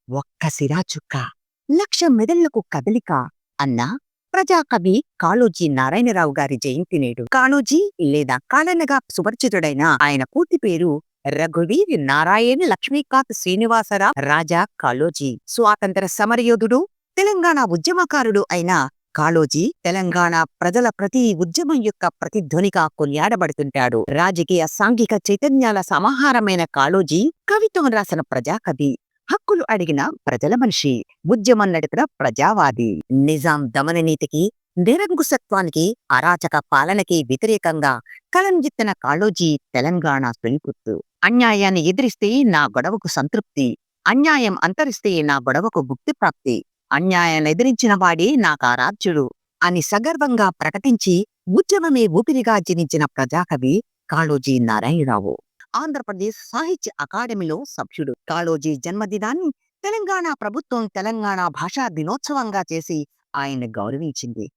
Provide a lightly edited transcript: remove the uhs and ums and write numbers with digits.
ఒక్క సిరాచుక్క, లక్ష మెదళ్లకు కదలిక అన్న ప్రజాకవి కాళోజీ నారాయణరావు గారి జయంతి నేడు. కాళోజీ లేదా కాళన్నగా సుపరిచితుడైన ఆయన పూర్తి పేరు రఘువీర్ నారాయణ లక్ష్మీకాంత్ శ్రీనివాసరావు రాజా కాళోజీ. స్వాతంత్ర సమరయోధుడు, తెలంగాణ ఉద్యమకారుడు అయిన కాళోజీ తెలంగాణ ప్రజల ప్రతి ఉద్యమం యొక్క ప్రతిధ్వనిగా కొనియాడబడుతుంటాడు. రాజకీయ సాంఘిక చైతన్యాల సమాహారమైన కాళోజీ కవిత్వం రాసిన ప్రజాకవి, హక్కులు అడిగిన ప్రజల మనిషి, ఉద్యమం నడిపిన ప్రజావాది. నిజాం దమననీతికి, నిరంకుశత్వానికి, అరాచక పాలనకి వ్యతిరేకంగా కలంజిత్తిన కాళోజీ తెలంగాణ తొలిపుత్తు. అన్యాయాన్ని ఎదిరిస్తే నా గొడవకు సంతృప్తి, అన్యాయం అంతరిస్తే నా గొడవకు ముక్తి ప్రాప్తి, అన్యాయాన్ని ఎదిరించిన వాడే నాకారాధ్యుడు అని సగర్వంగా ప్రకటించి ఉద్యమమే ఊపిరిగా జనించిన ప్రజాకవి కాళోజీ నారాయణరావు. ఆంధ్రప్రదేశ్ సాహిత్య అకాడమీలో సభ్యుడు. కాళోజీ జన్మదినాన్ని తెలంగాణ ప్రభుత్వం తెలంగాణ భాషా దినోత్సవంగా చేసి ఆయన గౌరవించింది.